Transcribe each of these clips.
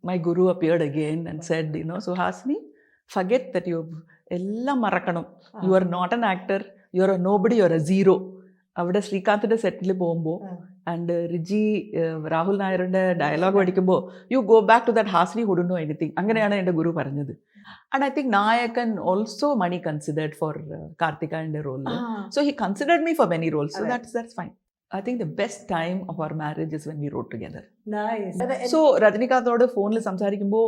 my guru appeared again and said, Suhasini, forget that എല്ലാം മറക്കണം. You are not an actor, you are a nobody, you are a zero. അവിടെ ശ്രീകാന്തിൻ്റെ സെറ്റിൽ പോകുമ്പോൾ and Riji Rahul നായരുടെ dialogue പഠിക്കുമ്പോൾ you go back to that Hasini who don't know anything. അങ്ങനെയാണ് എൻ്റെ ഗുരു പറഞ്ഞത്. And I think Nayakan also Mani considered for കാർത്തികേയൻ്റെ റോളിൽ. So he considered me for many roles. So that's fine. I think the best time of our marriage is when we wrote together. Nice. So രജനികാന്തോട് ഫോണിൽ സംസാരിക്കുമ്പോൾ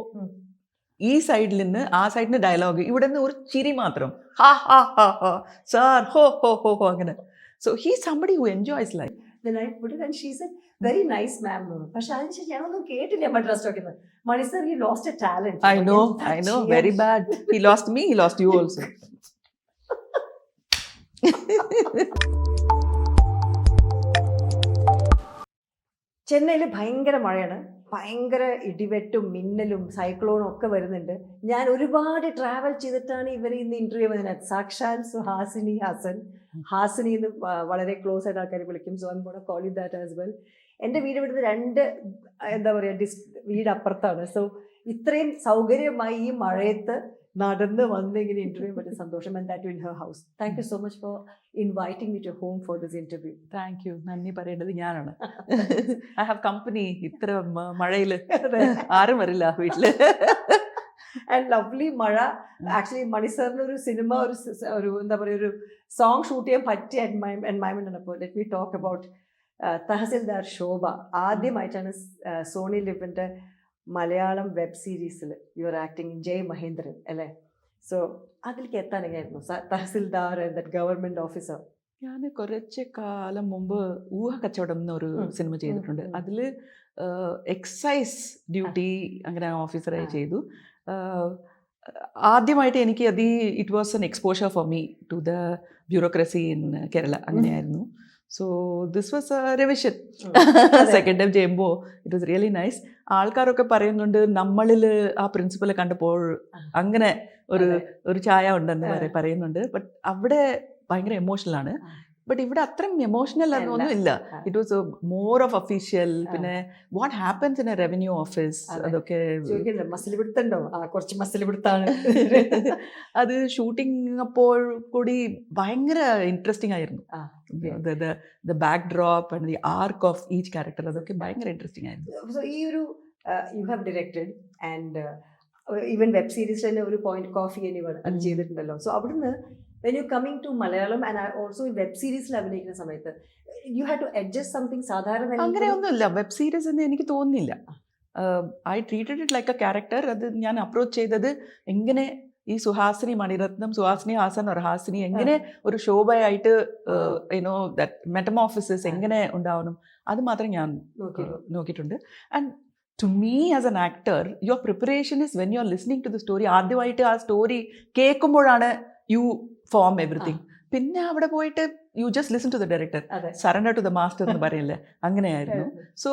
ഈ സൈഡിൽ നിന്ന് ആ സൈഡിന് dialogue, ഇവിടെ നിന്ന് ഒരു ചിരി മാത്രം, ഹാ ഹാ ഹാ ഹാ സാർ ഹോ ഹോ ഹോ ഹോ അങ്ങനെ. So he's somebody who enjoys life. Then I put it and she said, very nice ma'am. പക്ഷെ അതിനുശേഷം ഞാനൊന്നും കേട്ടില്ല Madras ടോക്കിന്ന്. Mani sir, he lost a talent. I know, very bad. He lost me, he lost you also. ചെന്നൈയിൽ ഭയങ്കര മഴയാണ്, ഭയങ്കര ഇടിവെട്ടും മിന്നലും സൈക്ലോണും ഒക്കെ വരുന്നുണ്ട്. ഞാൻ ഒരുപാട് ട്രാവൽ ചെയ്തിട്ടാണ് ഇവർ ഇന്ന് ഇന്റർവ്യൂ വന്നത്. സാക്ഷാൽ സുഹാസിനി ഹാസൻ, ഹാസിനി എന്ന് വളരെ ക്ലോസ് ആയിട്ട് ആൾക്കാർ വിളിക്കും. So I M gonna call you that as well. എൻ്റെ വീട് ഇവിടുന്ന് 2 എന്താ പറയുക വീട് അപ്പുറത്താണ്. സോ ഇത്രയും സൗകര്യമായി ഈ മഴയത്ത് നടന്ന് വന്ന് ഇങ്ങനെ ഇന്റർവ്യൂ പറ്റിയ സന്തോഷം. And that in her house. Thank you so much for inviting me to home for this interview. Thank you. നന്ദി പറയേണ്ടത് ഞാനാണ്. I have company. ഇത്ര മഴയിൽ ആരും വരില്ല വീട്ടില്. ആൻഡ് ലവ്ലി മഴ. ആക്ച്വലി മണി സാറിന് ഒരു സിനിമ ഒരു എന്താ പറയുക ഒരു സോങ് ഷൂട്ട് ചെയ്യാൻ പറ്റിയ എൻവയൺമെന്റ് ആണ്. അപ്പോൾ let me talk about tahsildar Shobha. ആദ്യമായിട്ടാണ് സോണി ലിവിൻ്റെ മലയാളം വെബ് സീരീസിൽ you are acting in Jai Mahendran അല്ലേ? സോ അതിലേക്ക് എത്താൻ എങ്ങനെയായിരുന്നു tahsildar and that government officer? ഞാൻ കുറച്ച് കാലം മുമ്പ് ഊഹ കച്ചവടം എന്നൊരു സിനിമ ചെയ്തിട്ടുണ്ട്. അതിൽ എക്സൈസ് ഡ്യൂട്ടി അങ്ങനെ ഓഫീസറായി ചെയ്തു. ആദ്യമായിട്ട് എനിക്ക് it was an exposure for me to the bureaucracy in Kerala. അങ്ങനെയായിരുന്നു. So this was a revision. Second time ചെയ്യുമ്പോൾ ഇറ്റ് വാസ് റിയലി നൈസ്. ആൾക്കാരൊക്കെ പറയുന്നുണ്ട് നമ്മളിൽ ആ പ്രിൻസിപ്പലെ കണ്ടപ്പോൾ അങ്ങനെ ഒരു ചായ ഉണ്ടെന്ന് പറയുന്നുണ്ട്. ബട്ട് അവിടെ ഭയങ്കര എമോഷണലാണ്. ബട്ട് ഇവിടെ അത്രയും എമോഷണൽ ഒന്നും ഇല്ല. It was more of official. പിന്നെ what happens in a revenue office അതൊക്കെ കുറച്ച് മസിൽ പിടുത്താണ്. അത് ഷൂട്ടിംഗ് അപ്പോൾ കൂടി ഭയങ്കര ഇൻട്രസ്റ്റിംഗ് ആയിരുന്നു. The back drop and the arc of each character അതൊക്കെ ഭയങ്കര ഇൻട്രസ്റ്റിംഗ് ആയിരുന്നു. സോ ഈ ഒരു you have directed and even web സീരീസിൽ തന്നെ ഒരു പോയിന്റ് കോഫി എനിവൺ അത് ചെയ്തിട്ടുണ്ടല്ലോ. സോ അവിടുന്ന് when you coming to Malayalam and also in web series അഭിനയിക്കുന്ന സമയത്ത് you had to adjust something സാധാരണ? അങ്ങനെയൊന്നുമില്ല. വെബ് സീരീസ് എന്ന് എനിക്ക് തോന്നുന്നില്ല. I treated it like A character. അത് ഞാൻ അപ്രോച്ച് ചെയ്തത് എങ്ങനെ ഈ സുഹാസിനി മണിരത്നം, സുഹാസിനി ഹാസൻ or ഹാസിനി എങ്ങനെ ഒരു ശോഭയായിട്ട് ദാറ്റ് മെറ്റമോർഫിസിസ് എങ്ങനെ ഉണ്ടാവണം അത് മാത്രം ഞാൻ നോക്കിയിട്ടുണ്ട്. And to me as an actor, your preparation is when you are listening to the story. ആദ്യമായിട്ട് ആ സ്റ്റോറി കേൾക്കുമ്പോഴാണ് you form everything. പിന്നെ അവിടെ പോയിട്ട് you just listen to the director, surrender to the master എന്ന് പറയില്ലേ, അങ്ങനെയായിരുന്നു. So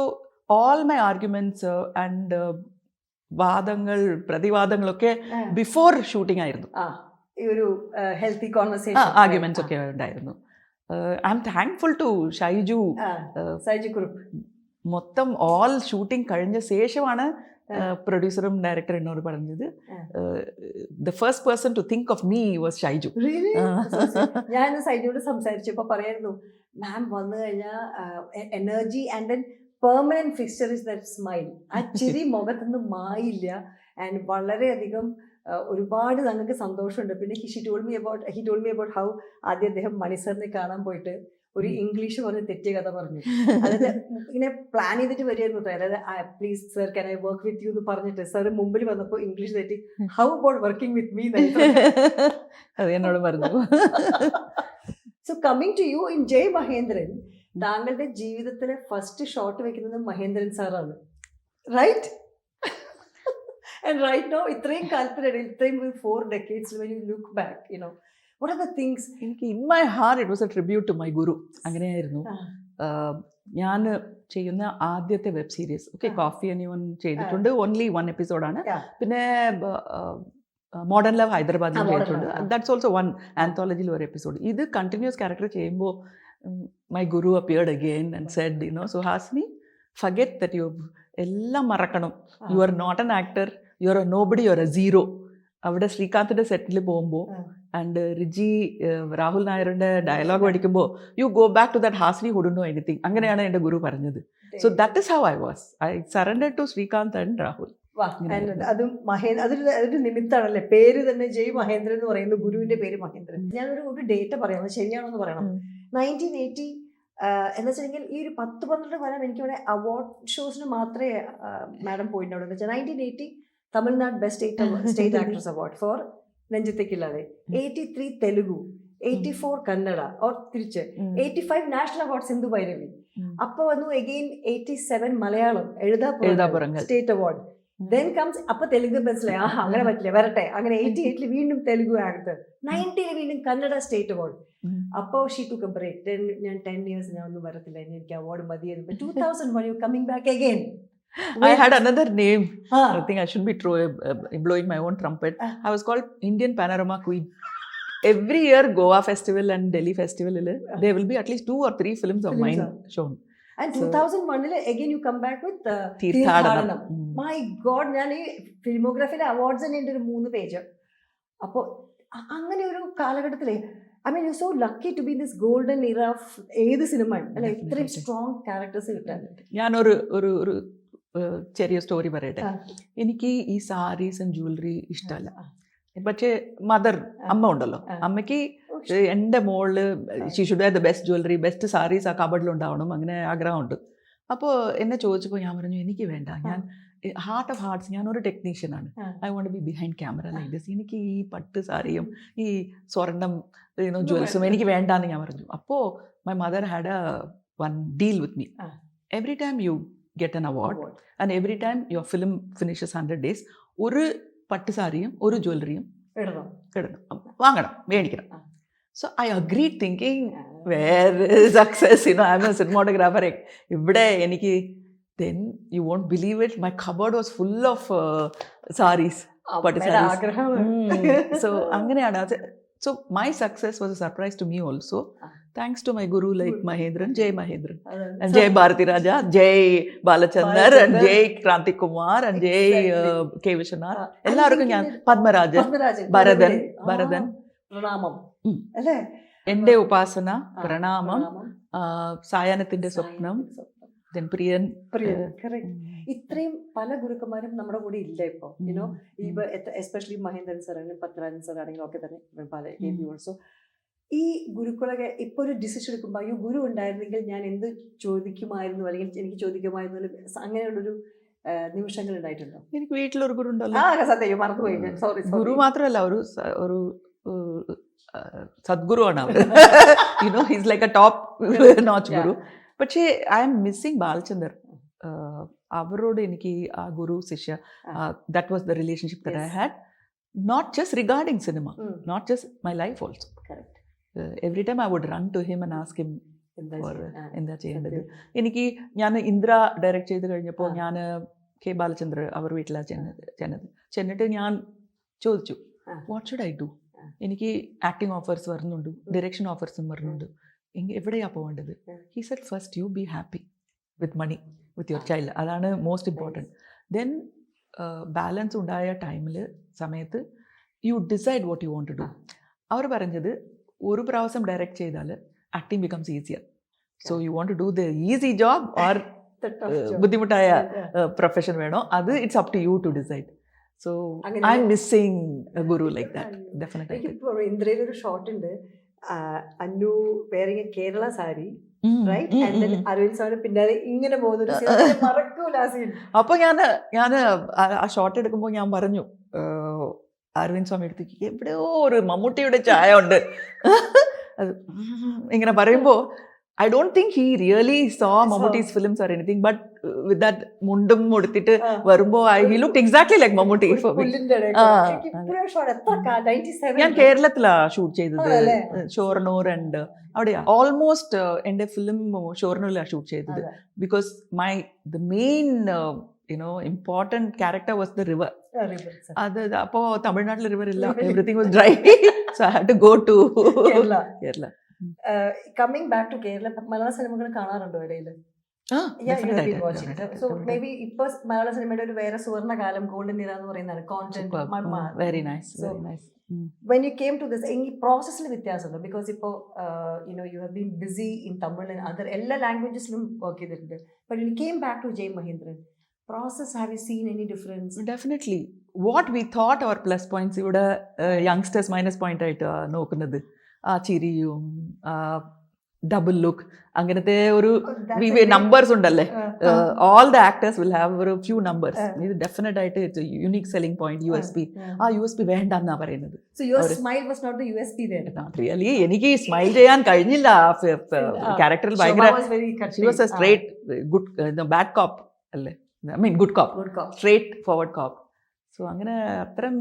all my arguments and വാദങ്ങൾ പ്രതിവാദങ്ങളൊക്കെ before shooting ആയിരുന്നു. ഒരു ഹെൽത്തി കോൺവെർസേഷൻ ആർഗ്യുമെന്റ്സ് ഒക്കെ ഉണ്ടായിരുന്നു. I am thankful to Shaiju Kurup. മൊത്തം ഓൾ ഷൂട്ടിംഗ് കഴിഞ്ഞ ശേഷമാണ് പ്രൊഡ്യൂസറും ഡയറക്ടറും എന്നോട് പറഞ്ഞത് the first person to think of me was Shaiju. ഞാൻ സൈജുയോട് സംസാരിച്ചപ്പോൾ പറയായിരുന്നു, മാം വന്നു കഴിഞ്ഞാൽ energy and then permanent fixture is that smile. ആ ചിരി മുഖത്തൊന്നും മായില്ല. ആൻഡ് വളരെയധികം ഒരുപാട് ഞങ്ങൾക്ക് സന്തോഷമുണ്ട്. പിന്നെ he told me about how ആദ്യം അദ്ദേഹം മണി സാറിനെ കാണാൻ പോയിട്ട് ഒരു ഇംഗ്ലീഷ് പറഞ്ഞ് തെറ്റിയ കഥ പറഞ്ഞു. അതായത് ഇങ്ങനെ പ്ലാൻ ചെയ്തിട്ട് വരികയായിരുന്നു. അതായത് please sir can I work with you എന്ന് പറഞ്ഞിട്ട് സാർ മുമ്പിൽ വന്നപ്പോൾ ഇംഗ്ലീഷ് തെറ്റി how about working with me അത് എന്നോട് പറഞ്ഞു. So coming to you in Jai Mahendran, താങ്കളുടെ ജീവിതത്തിലെ ഫസ്റ്റ് ഷോട്ട് വെക്കുന്നത് മഹേന്ദ്രൻ സാറാണ്, റൈറ്റ്? ആൻഡ് റൈറ്റ് നോ ഇത്രയും കാലത്തിനിടയിൽ ഇത്രയും 4 decades when you look back, what are the things? എനിക്ക് in my heart it was a tribute to my guru. അങ്ങനെയായിരുന്നു. ഞാൻ ചെയ്യുന്ന ആദ്യത്തെ വെബ് സീരീസ് കോഫി എനിവൺ ചെയ്തിട്ടുണ്ട്. ഓൺലി 1 എപ്പിസോഡാണ്. പിന്നെ മോഡേൺ ലവ് ഹൈദരാബാദിൽ ചെയ്തിട്ടുണ്ട്. ദാറ്റ്സ് ഓൾസോ 1 ആന്തോളജിയിൽ ഒരു എപ്പിസോഡ്. ഇത് കണ്ടിന്യൂസ് ക്യാരക്ടർ ചെയ്യുമ്പോൾ my guru appeared again and said, Suhasini, forget that എല്ലാം മറക്കണം. You are not an actor, you are a nobody, you are a zero. അവിടെ ശ്രീകാന്തിന്റെ സെറ്റിൽ പോകുമ്പോൾ ആൻഡ് റിജി രാഹുൽ നായരുടെ ഡയലോഗ് പഠിക്കുമ്പോൾ you go back to that Hasini who don't know anything. അങ്ങനെയാണ് എൻ്റെ ഗുരു പറഞ്ഞത്. So that is how I was. I surrender to Srikanth and Rahul. അതും അതൊരു നിമിത്താണല്ലേ, പേര് തന്നെ ജയ് മഹേന്ദ്രൻ എന്ന് പറയുന്നു, ഗുരുവിന്റെ പേര് മഹേന്ദ്രൻ. ഞാനൊരു ഡേറ്റ് പറയാം, അത് ശരിയാണെന്ന് പറയണം. 1980 എന്ന് വെച്ചിട്ടുണ്ടെങ്കിൽ ഈ ഒരു 10-12 കൊല്ലം എനിക്കിവിടെ അവാർഡ് ഷോസിന് മാത്രമേ മാഡം പോയിട്ടുണ്ടാവുള്ളൂ. എന്ന് വെച്ചാൽ 1980 Tamil Nadu best state actress award for നെഞ്ചത്തേക്കില്ലാതെ, 83 തെലുഗു, 84 കന്നഡ ഓർ തിരിച്ച്, 85 നാഷണൽ അവാർഡ് സിന്ധു ഭൈരവി. അപ്പൊ വന്നു again 87 Malayalam Ezhuthapuram state award. Then comes അപ്പൊ തെലുങ്ക് മനസ്സിലായി, അങ്ങനെ പറ്റില്ല വരട്ടെ. അങ്ങനെ 88 വീണ്ടും തെലുഗു ആക്ടർ, 90 വീണ്ടും കന്നഡ സ്റ്റേറ്റ് അവാർഡ്. അപ്പോ ഷീ ടു ബ്രേക്ക്. ഞാൻ 10 years ഞാൻ ഒന്നും വരത്തില്ല, എനിക്ക് അവാർഡ് മതിയായിരുന്നു. 2001 you coming back again. I had another name. I think I shouldn't be blowing my own trumpet. I was called Indian Panorama Queen. Every year Goa festival and Delhi festival there will be at least 2 or 3 films of mine shown. And 2001 again you come back with Tirthadanam. My god, ഞാൻ ഈ ഫിലിമോഗ്രാഫിയിലെ awards തന്നെ ഉണ്ട് ഒരു 3 page. അപ്പോൾ അങ്ങനെ ഒരു കാലഘട്ടത്തിലെ I mean you're so lucky to be in this golden era of ഏത് സിനിമയും അല്ലെ, ഇത്രയും സ്ട്രോങ് ക്യാരക്ടേഴ്സ് കിട്ടാൻ. ഞാനൊരു ചെറിയ സ്റ്റോറി പറയട്ടെ. എനിക്ക് ഈ സാരീസ് ആൻഡ് ജ്വല്ലറി ഇഷ്ടമല്ല. പക്ഷേ അമ്മ ഉണ്ടല്ലോ, അമ്മയ്ക്ക് എൻ്റെ മോള് she should have the best jewellery, best saris ആ കബഡിലുണ്ടാവണം, അങ്ങനെ ആഗ്രഹമുണ്ട്. അപ്പോൾ എന്നെ ചോദിച്ചപ്പോൾ ഞാൻ പറഞ്ഞു എനിക്ക് വേണ്ട, ഞാൻ ഹാർട്ട് ഓഫ് ഹാർട്ട്സ് ഞാനൊരു ടെക്നീഷ്യനാണ്. I won't be behind camera like this. എനിക്ക് ഈ പട്ട് സാരിയും ഈ സ്വർണം ജ്വൽസും എനിക്ക് വേണ്ടാന്ന് ഞാൻ പറഞ്ഞു. അപ്പോൾ my mother had A one deal with me. Every time you get an award and every time your film finishes 100 days ഒരു പട്ട് സാരിയും ഒരു ജ്വല്ലറിയും വാങ്ങണം, മേടിക്കണം. So I agreed thinking where is success, I'm a cinematographer. ഇവിടെ എനിക്ക് then you won't believe it, my cupboard was full of sarees, പട്ട് sarees. So അങ്ങനെയാണ്. So my success was a surprise to me also, thanks to my guru like Mahendran, Jay Mahendran, and Jay Bharati Raja, Jay Balachandar, and Jay Kranti Kumar, and Jay K. Vishwanath. എല്ലാവർക്കും ഞാൻ Padmarajan, Bharathan, പ്രണാമം അല്ലേ, എൻ്റെ ഉപാസന, പ്രണാമം, സായാഹ്നത്തിന്റെ സ്വപ്നം, പ്രിയൻ. ഇത്രയും പല ഗുരുക്കന്മാരും നമ്മുടെ കൂടെ ഇല്ല ഇപ്പൊ. എസ്പെഷ്യലി മഹേന്ദ്രൻ സർ ആണെങ്കിലും പത്മരാജൻ സർ ആണെങ്കിലും ഒക്കെ തന്നെ പല ഓൾസോ. ഈ ഗുരുക്കളൊക്കെ ഇപ്പൊ ഒരു ഡിസിഷൻ എടുക്കുമ്പോൾ അയ്യോ ഗുരു ഉണ്ടായിരുന്നെങ്കിൽ ഞാൻ എന്ത് ചോദിക്കുമായിരുന്നു, അല്ലെങ്കിൽ എനിക്ക് ചോദിക്കുമായിരുന്നു, അങ്ങനെയുള്ളൊരു നിമിഷങ്ങൾ ഉണ്ടായിട്ടുണ്ടോ? എനിക്ക് വീട്ടിലൊരു ഗുരു ഉണ്ടല്ലോ. സത്യം മറന്നുപോയി. സോറി. ഗുരു മാത്രമല്ല, ഒരു സദ്ഗുരു ആണ്. His like a top notch guru. പക്ഷേ ഐ എം മിസ്സിങ് ബാലചന്ദർ. അവരോട് എനിക്ക് ആ ഗുരു ശിഷ്യ, that was the relationship that I had, not just regarding cinema, not just my life also. Every time I would run to him and ask him എന്താ ചെയ്യേണ്ടത്. എനിക്ക് ഞാൻ ഇന്ദ്ര ഡയറക്റ്റ് ചെയ്ത് കഴിഞ്ഞപ്പോൾ ഞാൻ കെ ബാലചന്ദ്ര അവർ വീട്ടിലാണ് ചെന്നിട്ട് ഞാൻ ചോദിച്ചു വാട്ട് ഷുഡ് ഐ ഡു. എനിക്ക് ആക്ടിങ് ഓഫേഴ്സ് വരുന്നുണ്ട്, ഡയറക്ഷൻ ഓഫേഴ്സും വരുന്നുണ്ട്, എവിടെയാ പോകേണ്ടത്? He said first you be happy with money, with your child, അതാണ് മോസ്റ്റ് ഇമ്പോർട്ടൻറ്റ്. ദെൻ ബാലൻസ് ഉണ്ടായ സമയത്ത് you decide what you want to do. അവർ പറഞ്ഞത് ഒരു പ്രാവശ്യം ഡയറക്റ്റ് ചെയ്താൽ acting becomes easier. So you want to do the easy job or ബുദ്ധിമുട്ടായ profession വേണോ, അത് it's up to you to decide. So I'm missing a guru like that. Definitely. ഇന്ദ്രയിൽ ഒരു ഷോട്ട് ഉണ്ട്, അന്നു wearing a Kerala saree, right? And then Arvind sir പിന്നാലെ ഇങ്ങനെ പോകുന്ന മറക്കൂല സീൻ. അപ്പോൾ ഞാൻ ആ ഷോട്ട് എടുക്കുമ്പോൾ ഞാൻ പറഞ്ഞു അരവിന്ദ് സ്വാമി എടുത്തേക്ക് എവിടെയോ ഒരു മമ്മൂട്ടിയുടെ ചായ ഉണ്ട്. അത് ഇങ്ങനെ പറയുമ്പോൾ I don't think he really saw Mammootty's films or anything, but with that mundum udutittu varumbo he looked exactly like Mammootty for me. ഞാൻ കേരളത്തിലാ ഷൂട്ട് ചെയ്തത്, ഷോർണൂർ ആൻഡ് അവിടെയാ ഓൾമോസ്റ്റ് എൻ്റെ ഫിലിം ഷോർണൂരിലാണ് ഷൂട്ട് ചെയ്തത്. Because the main important character was the river. അത് അപ്പോൾ തമിഴ്നാട്ടിൽ river ഇല്ല, everything was dry, so I had to go to Kerala. Coming back to Kerala, Malayala സിനിമകൾ കാണാറുണ്ടോ ഇടയിൽ? been watching. So maybe ഇപ്പോൾ മലയാള സിനിമയുടെ ഒരു വേറെ സുവർണ്ണ കാലം ഗോൾഡൻ ഇറ എന്ന് പറയുന്നതാണ് content. Very nice, very nice. When you came to this, ഈ പ്രോസസ്സിൽ വ്യത്യാസമുണ്ടോ? ബിക്കോസ് ഇപ്പോൾ you have been busy in Tamil and other എല്ലാ ലാംഗ്വേജസിലും വർക്ക് ചെയ്തിട്ടുണ്ട്. But when you came back to Jay Mahendran, process, have you seen any difference? Definitely. What we thought our plus points ഇവിടെ youngsters minus point ആയിട്ട് നോക്കുന്നത് ആ ചിരിയും double look അങ്ങനത്തെ ഒരു numbers ഉണ്ടല്ലേ. All the actors will have ഒരു few numbers. ഇത് ഡെഫിനറ്റ് ആയിട്ട് it's unique selling point. USP ആ USP വേണ്ടെന്നാ പറയുന്നത്. So your smile was not the USP there? Not really. എനിക്ക് സ്മൈൽ ചെയ്യാൻ കഴിഞ്ഞില്ല. ക്യാരക്ടറിൽ ഭയങ്കര she was a straight good bad cop അല്ലേ. I mean good cop. Straight forward cop. So അങ്ങനെ അത്തരം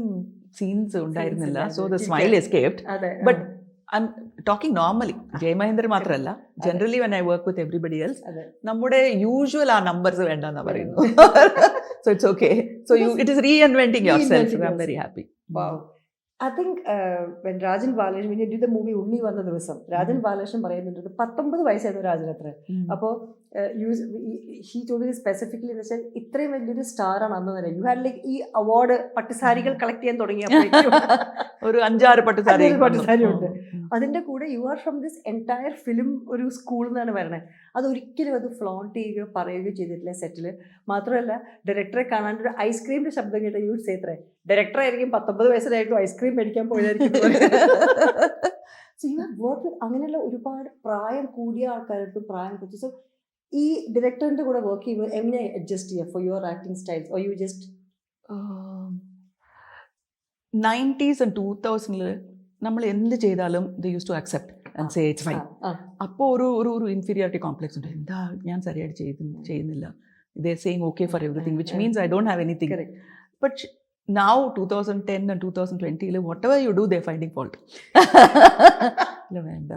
scenes ഉണ്ടായിരുന്നില്ല. So the smile escaped. But I'm talking normally. Jay Mahendran മാത്രമല്ല, generally when I work with everybody else, നമ്മുടെ usual ആ numbers വേണ്ടെന്നാ പറയുന്നു. So it's okay. So it is reinventing yourself. So I'm very happy. Wow. I think when Rajan Balakrishnan, when you did the movie ഉണ്ണി വന്ന ദിവസം, രാജൻ ബാലകൃഷ്ണൻ പറയുന്നുണ്ട് 19 വയസ്സായിരുന്നു രാജനത്ര. അപ്പോൾ he told me specifically എന്ന് വെച്ചാൽ ഇത്രയും വലിയൊരു സ്റ്റാർ ആണ് അന്ന് തന്നെ. You had like ഈ അവാർഡ് പട്ടുസാരികൾ കളക്ട് ചെയ്യാൻ തുടങ്ങിയപ്പോഴേക്കും ഒരു 5-6 പട്ടുസാരി ഉണ്ട്. അതിന്റെ കൂടെ you are from this entire film ഒരു സ്കൂളിൽ നിന്നാണ് വരണത്. അതൊരിക്കലും അത് ഫ്ലോണ്ട് ചെയ്യുകയോ പറയുകയോ ചെയ്തിട്ടില്ല സെറ്റിൽ. മാത്രമല്ല ഡയറക്ടറെ കാണാണ്ട് ഒരു ഐസ്ക്രീമിന്റെ ശബ്ദം കേട്ട യു സേത്രേ ഡയറക്ടർ ആയിരിക്കും 19 വയസ്സിലായിട്ടും ഐസ്ക്രീം മേടിക്കാൻ പോയതായിരിക്കും. So you have work with അങ്ങനെയുള്ള ഒരുപാട് പ്രായം കൂടിയ ആൾക്കാരുടെ പ്രായം കുറച്ച്. സോ ഈ ഡയറക്ടറിന്റെ കൂടെ വർക്ക് ചെയ്യുമ്പോൾ എങ്ങനെ അഡ്ജസ്റ്റ് ചെയ്യുക for your acting styles? Or you just 90s and 2000s നമ്മൾ എന്ത് ചെയ്താലും they used to accept and say it's fine. അപ്പോൾ ഒരു ഇൻഫീരിയോറിറ്റി കോംപ്ലക്സ് ഉണ്ട്. എന്താ ഞാൻ ശരിയായിട്ട് ചെയ്യുന്നില്ല. They saying okay for everything, which means I don't have anything. But now 2010 and 2020 whatever you do they're finding fault. വേണ്ട.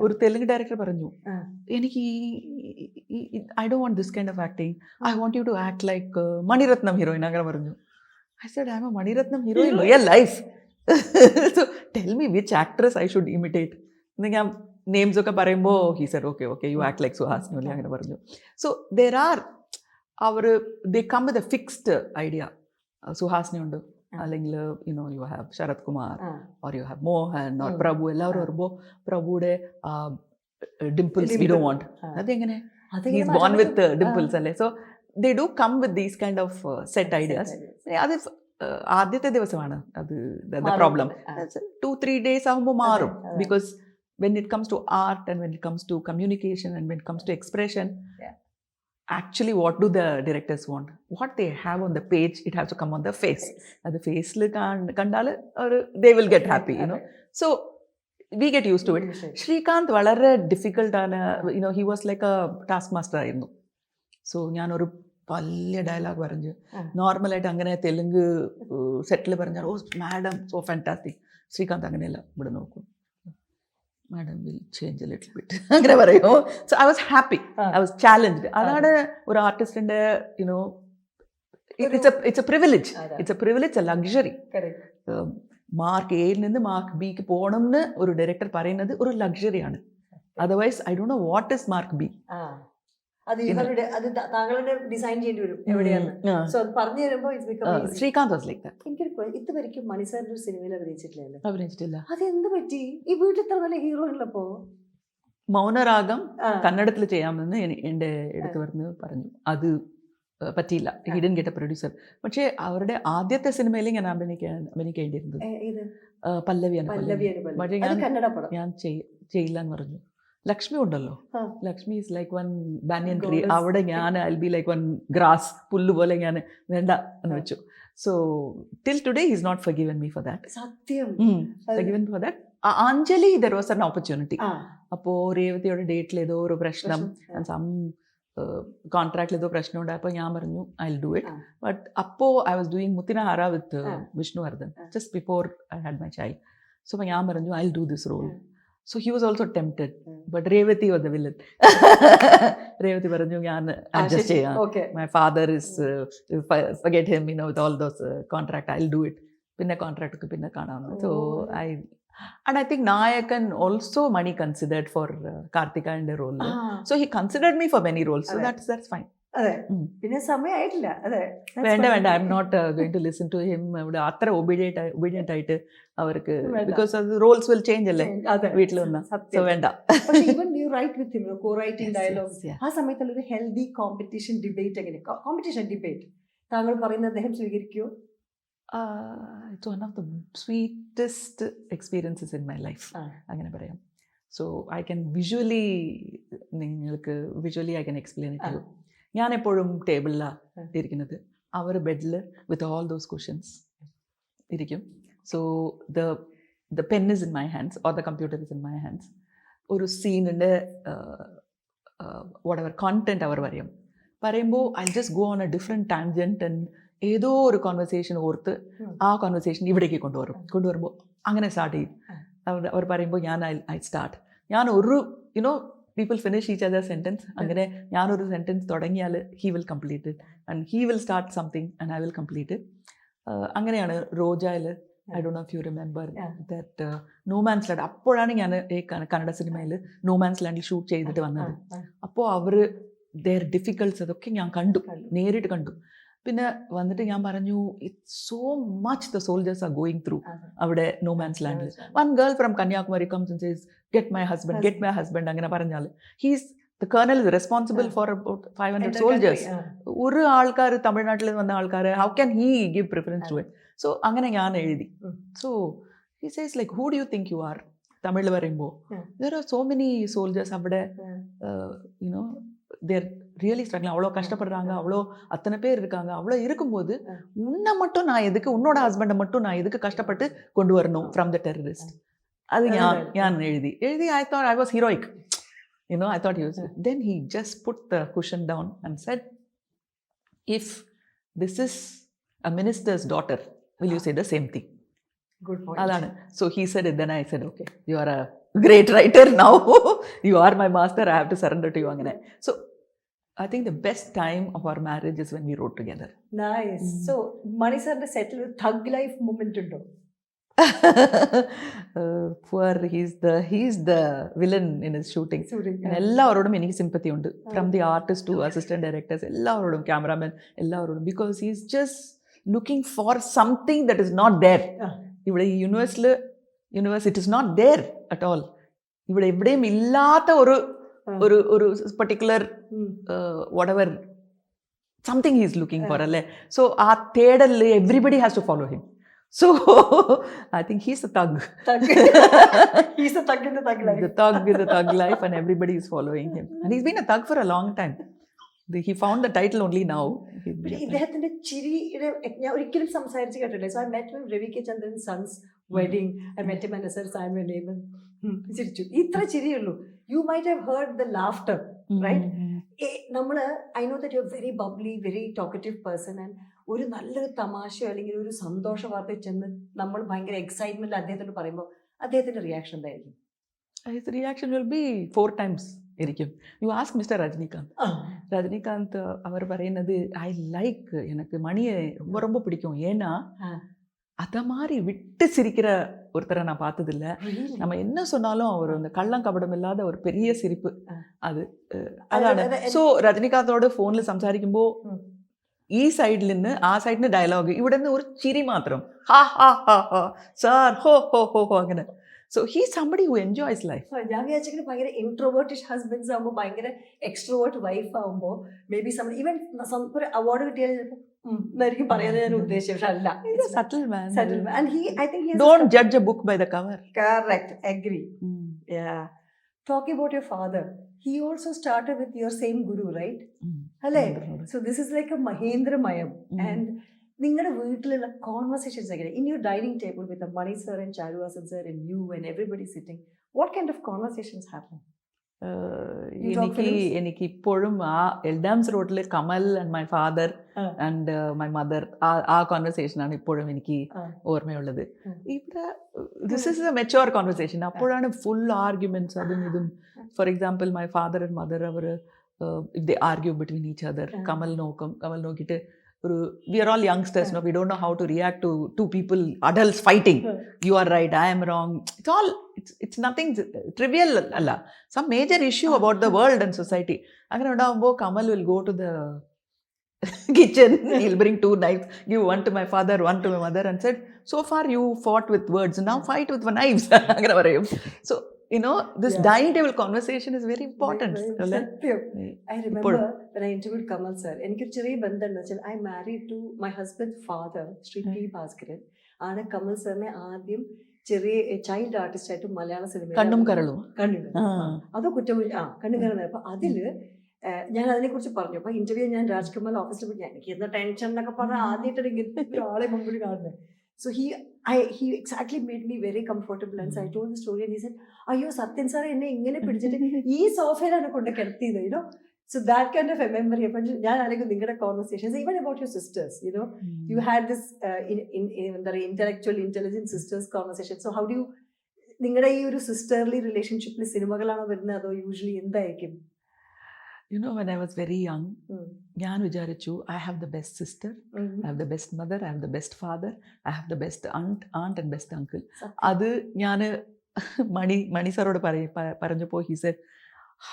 ഒരു തെലുങ്ക് ഡയറക്ടർ പറഞ്ഞു എനിക്ക് I don't want this kind of acting, I want you to act like Mani Ratnam heroine അങ്ങനെ പറഞ്ഞു. I said I'm a Mani Ratnam hero in real life. So tell me which actress I should imitate. ഞാൻ names ഒക്കെ പറയുമ്പോൾ he said okay you act like Suhasini അങ്ങനെ പറഞ്ഞു. So there are they come with a fixed idea. Suhasini ഉണ്ട്, അല്ലെങ്കിൽ you have Sharat Kumar or you have Mohan or Prabhu. എല്ലാവരും വരുമ്പോൾ പ്രഭുയുടെ dimples we don't want. അതെങ്ങനെ he's born with dimples അല്ലേ. So they do come with these kind of set ideas. അത് ആദ്യത്തെ ദിവസമാണ് അത് the problem. 2-3 days ആകുമ്പോൾ മാറും. Because when it comes to art and when it comes to communication and when it comes to expression, actually what do the directors want? What they have on the page, it has to come on the face. At the face kandal or they will get happy, So we get used to it. Rajinikanth valare difficult ana, he was like a taskmaster ayirunnu. So njan oru വലിയ dialogue പറഞ്ഞു നോർമലായിട്ട് അങ്ങനെ തെലുങ്ക് സെറ്റിൽ പറഞ്ഞാൽ oh madam so fantastic. Srikanth അങ്ങനെയല്ല, ഇവിടെ നോക്കും madam will change a little bit അങ്ങനെ പറയുമോ. So I was happy, I was challenged. അതാണ് ഒരു ആർട്ടിസ്റ്റിന്റെ it's a privilege, a luxury. Mark എയിൽ നിന്ന് മാർക്ക് ബിക്ക് പോകണം എന്ന് ഒരു ഡയറക്ടർ പറയുന്നത് ഒരു ലക്ഷറിയാണ്. Otherwise I don't know what is mark B. Srikanth was like that. ഇതുവരെയ്ക്കും മണി സാറിന്റെ ഒരു സിനിമയിൽ അഭിനയിച്ചിട്ടില്ല. അതെന്ത് പറ്റി? ഈ വീട്ടിൽ ഇത്ര നല്ല ഹീറോ ഉള്ളപ്പോ മൗനരാഗം കന്നഡത്തിൽ ചെയ്യാമെന്ന് എൻ്റെ അടുത്ത് പറഞ്ഞു. അത് പറ്റിയില്ല, he didn't get A producer. പക്ഷേ അവരുടെ ആദ്യത്തെ സിനിമയിൽ ഞാൻ അഭിനയിക്കേണ്ടിയിരുന്നത് പല്ലവിയാണ്. പക്ഷേ ഞാൻ ചെയ്യില്ല എന്ന് പറഞ്ഞു. ലക്ഷ്മി ഉണ്ടല്ലോ, Lakshmi is like one banyan tree. അവിടെ ഞാൻ I be like one grass, പുല്ല് പോലെ ഞാൻ വേണ്ട എന്ന് വെച്ചു. So till today he is not forgiven me for that. സത്യം forgiven for that. Anjali there was an opportunity. അപ്പോൾ രേവതിയുടെ ഡേറ്റിൽ ഏതോ ഒരു പ്രശ്നം, സം കോൺട്രാക്റ്റിൽ ഏതോ പ്രശ്നം ഉണ്ടായപ്പോൾ ഞാൻ പറഞ്ഞു I will do it. But അപ്പോൾ I was doing Muthina Haara with Vishnuvardhan just before I had my child. So ഞാൻ പറഞ്ഞു I will do this role. So he was also tempted, but Revati was the villain. Revati paranju njan adjust cheyyam. My father is forget him, with all those contract, I'll do it. Pinna contract ku pinna kaanam. So And I think Nayakan also Mani considered for Karthika in the role. So he considered me for many roles. So that's fine. അതെ, പിന്നെ സമയമായിട്ടില്ല. അതെ, വേണ്ട I am not going to listen to him. ഇവിടെ അത്ര obedient ആയിട്ട് അവർക്ക്, because Rolls will change അല്ലേ വീട്ടിൽ വന്ന. സോ വേണ്ട. Even you write with him, co-writing dialogues. ആ സമയത്തുള്ള ഒരു ഹെൽതി കോമ്പറ്റീഷൻ ഡിബേറ്റ് എങ്ങനെ? കോമ്പറ്റീഷൻ ഡിബേറ്റ് താങ്കൾ പറയുന്നത് അദ്ദേഹം സ്വീകരിക്കുമോ? It's one of the sweetest experiences in my life, അങ്ങനെ പറയാം. So I can visually I can explain it to you. ഞാൻ എപ്പോഴും ടേബിളിലാണ് ഇരിക്കുന്നത്, അവർ ബെഡിൽ വിത്ത് ഓൾ ദോസ് കുഷൻസ് ഇരിക്കും. So the pen is in my hands or the computer is in my hands. ഒരു സീനിൻ്റെ വട്ട് ever content അവർ പറയുമ്പോൾ I just go on A different tangent and ഏതോ ഒരു conversation ഓർത്ത് ആ കോൺവെർസേഷൻ ഇവിടേക്ക് കൊണ്ടുവരുമ്പോൾ അങ്ങനെ സ്റ്റാർട്ട് ചെയ്യും. അവർ പറയുമ്പോൾ ഞാൻ ഐ സ്റ്റാർട്ട്. ഞാൻ ഒരു people finish each other's sentence. അങ്ങനെ ഞാനൊരു സെൻറ്റൻസ് തുടങ്ങിയാൽ he will complete it and he will start something and I will complete it. അങ്ങനെയാണ് റോജയിൽ. I don't know if you remember that No Man's Land. അപ്പോഴാണ് ഞാൻ ഈ കന്നഡ സിനിമയിൽ No Man's Landൽ ഷൂട്ട് ചെയ്തിട്ട് വന്നത്. അപ്പോൾ അവർ their difficulties അതൊക്കെ ഞാൻ നേരിട്ട് കണ്ടു. പിന്നെ വന്നിട്ട് ഞാൻ പറഞ്ഞു, it's so much the soldiers are going through അവിടെ No Man's Landൽ. One girl from Kanyakumari comes and says, get my husband അങ്ങനെ പറഞ്ഞാൽ the colonel is responsible for about 500 soldiers. ഒരു ആൾക്കാർ തമിഴ്നാട്ടിൽ വന്ന ആൾക്കാർ, how can he give preference to it? So അങ്ങനെ ഞാൻ എഴുതി. So he says like, who do you think you are? തമിഴിൽ പറയുമ്പോൾ there are so many soldiers അവിടെ, they're really struggling. அவ்வளோ கஷ்டப்படுறாங்க, அவ்வளோ அத்தனை பேர் இருக்காங்க. அவ்வளோ இருக்கும்போது உன்னை மட்டும் நான் எதுக்கு, உன்னோட ஹஸ்பண்டை மட்டும் நான் எதுக்கு கஷ்டப்பட்டு கொண்டு வரணும் ஃப்ரம் த டெரரிஸ்ட்? அது ഞാൻ எழுதி I thought I was heroic. I thought he was. Then he just put the cushion down and said, if this is a minister's daughter, will you say the same thing? Good point. അതാണ്. So he said it. Then I said, okay, you are a great writer now. You are my master. I have to surrender to you. അങ്ങനെ. So I think the best time of our marriage is when we wrote together. Nice. So Mani sir's settle with thug life moment undo? Poor, he's the villain in his shooting. എല്ലാവരോടും എനിക്ക് sympathy ഉണ്ട്, from the artist to assistant directors, എല്ലാവരോടും, cameraman, എല്ലാവരോടും. Because he is just looking for something that is not there. ഇവിടെ ഈ universe it is not there at all. ഇവിടെ എവിടെയും ഇല്ലാത്ത ഒരു particular whatever something he is looking for അല്ലേ. So ആ തേടലിൽ everybody has to follow him. So I think he's a thug. He's a thug in the thug life. The thug in the thug life, and everybody is following him. And he's been a thug for a long time. He found the title only now. ഇദ്ദേഹത്തിന്റെ ചിരിയുടെ ഞാൻ ഒരിക്കലും സംസാരിച്ച് കേട്ടില്ല. So I met him Ravi K. Chandran's son's wedding. I met him at Sir Simon Neighbor. ചിരിച്ചു. ഇത്ര ചിരിയുള്ളൂ. You might have heard the laughter, right? I know that you're very bubbly, very talkative person, and ഒരു നല്ലൊരു തമാശയോ അല്ലെങ്കിൽ ഒരു സന്തോഷ വാർത്ത ചെന്ന് നമ്മൾ ഭയങ്കര എക്സൈറ്റ്മെന്റ് അദ്ദേഹത്തോട് പറയുമ്പോൾ അദ്ദേഹത്തിന്റെ റിയാക്ഷൻ എന്തായിരിക്കും? His reaction will be 4 times ഇരിക്കും. You ask Mr. Rajinikanth, அவர் പറയുന്നത്, I like, எனக்கு மணியை ரொம்ப ரொம்ப பிடிக்கும். ஏன்னா அத மாதிரி விட்டு சிரிக்கிற ஒருத்தரை நான் பார்த்ததில்லை. நம்ம என்ன சொன்னாலும் அவர் அந்த கள்ளம் கபடம் இல்லாத ஒரு பெரிய சிரிப்பு. അതാണ്. സോ രജനികാന്തോട് ഫോണിൽ സംസാരിക്കുമ്പോൾ ഈ സൈഡിൽ നിന്ന് ആ സൈഡിന് ഡയലോഗ്, ഇവിടെ നിന്ന് ഒരു ചിരി മാത്രം, ഹാ ഹാ ഹാ ഹാ സാർ ഹോ ഹോ ഹോ ഹോ അങ്ങനെ. So he somebody who enjoys life. ഞാൻ വിചാരിച്ചെങ്കിൽ ഭയങ്കര ഇൻട്രോവേർട്ടിഷ് ഹസ്ബൻഡ്സ് ആകുമ്പോൾ ഭയങ്കര എക്സ്ട്രോവേർട്ട് വൈഫ് ആകുമ്പോൾ മേ ബി ഈവൻ ഒരു അവാർഡ് കിട്ടിയാൽ എന്നായിരിക്കും പറയാൻ ഞാൻ ഉദ്ദേശിച്ചത്. പക്ഷെ അല്ല, സെറ്റിൽമാൻ. And I think he has don't judge a book by the cover. Correct, agree. Yeah. Talking about your father, he also started with your same guru, right? So this is like a Mahendra Mayam. And നിങ്ങളുടെ വീട്ടിലുള്ള conversations എങ്ങനെ? In your dining table with Mani sir and Charu Haasan sir and you and everybody sitting, what kind of conversations happen? എനിക്ക് ഇപ്പോഴും ആ എൽഡാംസ് റോഡിൽ Kamal and my father and my mother, ആ കോൺവെർസേഷനാണ് ഇപ്പോഴും എനിക്ക് ഓർമ്മയുള്ളത്. ഇവിടെ this is a mature conversation. അപ്പോഴാണ് ഫുൾ ആർഗ്യുമെന്റ്സ് അതും ഇതും. For example my father and mother, അവർ if they argue between each other, Kamal നോക്കിയിട്ട് we are all youngsters, no? We don't know how to react to two people, adults fighting. You are right, I am wrong. It's nothing trivial alla. Some major issue about the world and society. Agane undavumbo Kamal will go to the kitchen, he'll bring 2 knives, give one to my father, one to my mother, and said, so far you fought with words, now fight with knives. Agane parayum. So this dining table conversation is very important. I remember when I interviewed Kamal sir, എനിക്ക് ചെറിയ ബന്ധം എന്ന് വെച്ചാൽ I married to my husband's father, Sri P. Bhaskaran. ആണ് കമൽ സാറിനെ ആദ്യം ചെറിയ child artist ആയിട്ട് മലയാള സിനിമ കണ്ണും കരളും അതോ കുറ്റം കണ്ണും കരളും. അപ്പൊ അതില് ഞാൻ അതിനെ കുറിച്ച് പറഞ്ഞു. അപ്പൊ ഇന്റർവ്യൂ ഞാൻ രാജ്കമൽ ഓഫീസിൽ പോയി, എനിക്ക് എന്താ ടെൻഷൻ എന്നൊക്കെ പറഞ്ഞാൽ ആദ്യമായിട്ടാണ് ഇങ്ങനെ ഒരാളെ മുമ്പിൽ കാണുന്നത്. So he exactly made me very comfortable, and so I told the story and he said, "Ayyo Satyan sir enne ingane pidichittu ee sofailanu kondu kedathiyadu, so that kind of a memory. Appo njan alekku ningada conversations even about your sisters, you had this intellectual intelligent sisters conversation. So how do you ningada ee oru sisterly relationship il cinemagalano varunna ado usually endayikkum? When I was very young, ഞാൻ വിചാരിച്ചു I have the best sister, I have the best mother, I have the best father, I have the best aunt and best uncle. അത് ഞാൻ മണി സാറോട് പറഞ്ഞപ്പോൾ he said,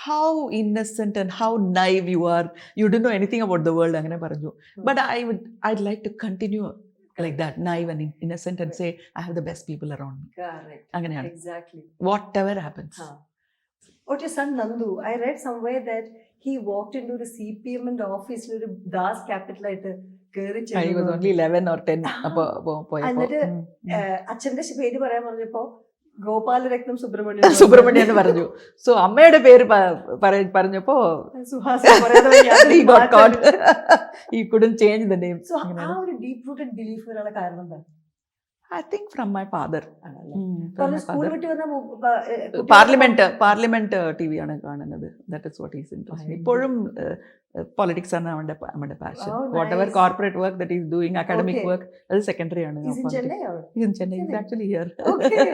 how innocent and how naive you are, you don't know anything about the world, അങ്ങനെ പറഞ്ഞു. But I'd like to continue like that, naive and innocent, and say I have the best people around me. Correct. അങ്ങനെയാണ്. Exactly. Whatever happens. What your son Nandu, I read somewhere that he walked into the CPM and office with a Das capital at the courage. I was only 11 or 10. എന്നിട്ട് അച്ഛന്റെ പേര് പറയാൻ പറഞ്ഞപ്പോ ഗോപാല രത്നം സുബ്രഹ്മണ്യൻ എന്ന് പറഞ്ഞു. So അമ്മയുടെ പേര് പറഞ്ഞപ്പോ Suhasini he got caught. He couldn't change the name. So ആ ഒരു ഡീപ് റൂട്ടഡ് ബിലീഫ് വരാനുള്ള കാരണം എന്താ? I think from my father. Parliament TV ആണ് കാണുന്നത്. That is what he's interested. ഇപ്പോഴും politics ആണ് അവന്റെ passion. Whatever corporate work that he's doing, academic work, അത് secondary ആണ്. He's in Chennai? He's in Chennai. He's actually here. Okay.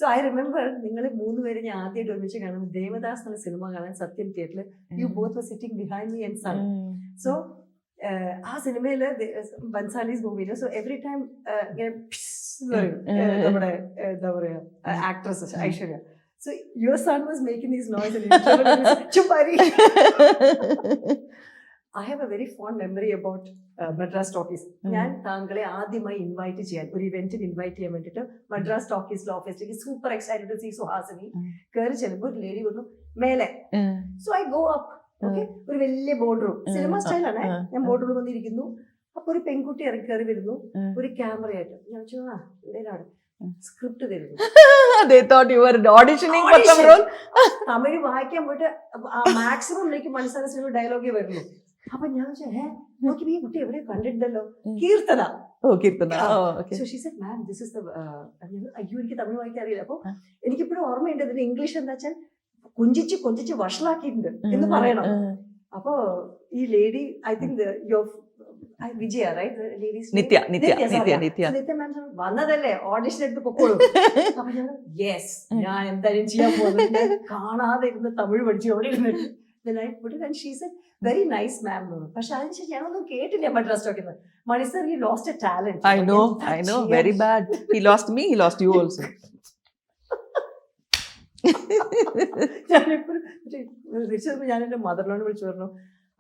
So I remember നിങ്ങൾ 3 പേര് ഞാൻ ആദ്യമായിട്ട് ഒരുമിച്ച് കാണുന്നത് ദേവദാസ് എന്ന സിനിമ കാണാൻ സത്യം തിയേറ്ററിൽ. You both were sitting behind me and son. So ആ സിനിമയില് ബൻസാലീസ് മൂവിയില്, സോ എവറി ടൈം നമ്മുടെ എന്താ പറയാ actress Aishwarya, so your sun was making these noise. I have a very fond memory about Madras Talkies. ഞാൻ താങ്കളെ ആദ്യമായി ഇൻവൈറ്റ് ചെയ്യാൻ ഒരു ഇവന്റിന് ഇൻവൈറ്റ് ചെയ്യാൻ വേണ്ടിട്ട് മദ്രാസ് ടോക്കീസിലെ ഓഫീസിലേക്ക് super excited to see Suhasini കയറി ചെല്ലുമ്പോൾ ഒരു ലേഡി വന്നു മേലെ. So I go up. Okay, ഒരു വലിയ ബോർഡ് റൂം, സിനിമ സ്റ്റൈലാണ്. ഞാൻ ബോർഡ് റൂം വന്നിരിക്കുന്നു. അപ്പൊ ഒരു പെൺകുട്ടി ഇറങ്ങി കയറി വരുന്നു ഒരു ക്യാമറയായിട്ട്. ഞാൻ ചോദിച്ചു സ്ക്രിപ്റ്റ് തരുന്നു. തമിഴ് വായിക്കാൻ പോയിട്ട് മാക്സിമം എനിക്ക് മനസ്സിലാക്കുന്ന ഡയലോഗേ വരുന്നു. അപ്പൊ ഞാൻ നോക്കി ഈ കുട്ടി എവിടെയോ കണ്ടിട്ടുണ്ടല്ലോ, Keerthana. So she said, ma'am, this is the അയ്യോ എനിക്ക് തമിഴ് വായിക്കാൻ അറിയില്ല. അപ്പൊ എനിക്കിപ്പോഴും ഓർമ്മയുണ്ട് ഇതിന് ഇംഗ്ലീഷ് എന്താ വെച്ചാൽ കൊഞ്ചിച്ച് വഷളാക്കിയിട്ടുണ്ട് എന്ന് പറയണം. അപ്പൊ ഈ lady, I think Vijaya, right, Nithya ma'am വന്നതല്ലേ, ഓഡിഷൻ എടുത്ത് പൊക്കോളൂ. അപ്പൊ ഞാൻ യെസ്, ഞാൻ എന്തായാലും ചെയ്യാൻ പോകുന്നത്, കാണാതെ ഇരുന്ന് തമിഴ് പഠിച്ചു അവിടെ ഇരുന്നിട്ട്. Then I put it and she said, very nice ma'am. പക്ഷെ അതിനുശേഷം ഞാനൊന്നും കേട്ടില്ല മദ്രാസ് ടോക്കിന്ന്. മണി sir, he lost a talent. I know, very bad. He lost me, he lost you also. ഞാൻ എന്റെ മദറിനോട് വിളിച്ചു പറഞ്ഞു,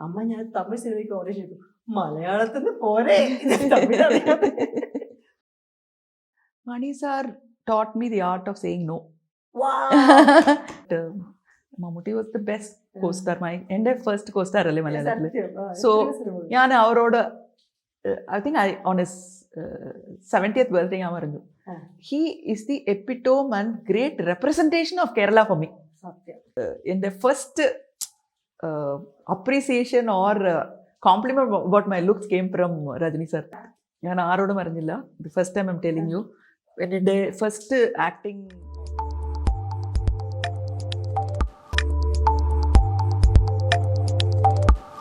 അമ്മ ഞാൻ തമിഴ് സിനിമയ്ക്ക് ഓഡിഷൻ ചെയ്തു, മലയാളത്തിന് പോരെ. Mani sir taught me the art of saying no. Wow. Mammootty was the best co-star. എൻ്റെ ഫസ്റ്റ് co-star അല്ലേ മലയാളത്തില്. സോ ഞാൻ അവരോട് I think on his 70th birthday ഞാൻ പറഞ്ഞു, he is the epitome and great representation of Kerala for me. എൻ്റെ first appreciation or compliment about my looks came from Rajini sir. ഞാൻ ആരോടും അറിഞ്ഞില്ല. The first time I'm telling you, when എൻ്റെ first acting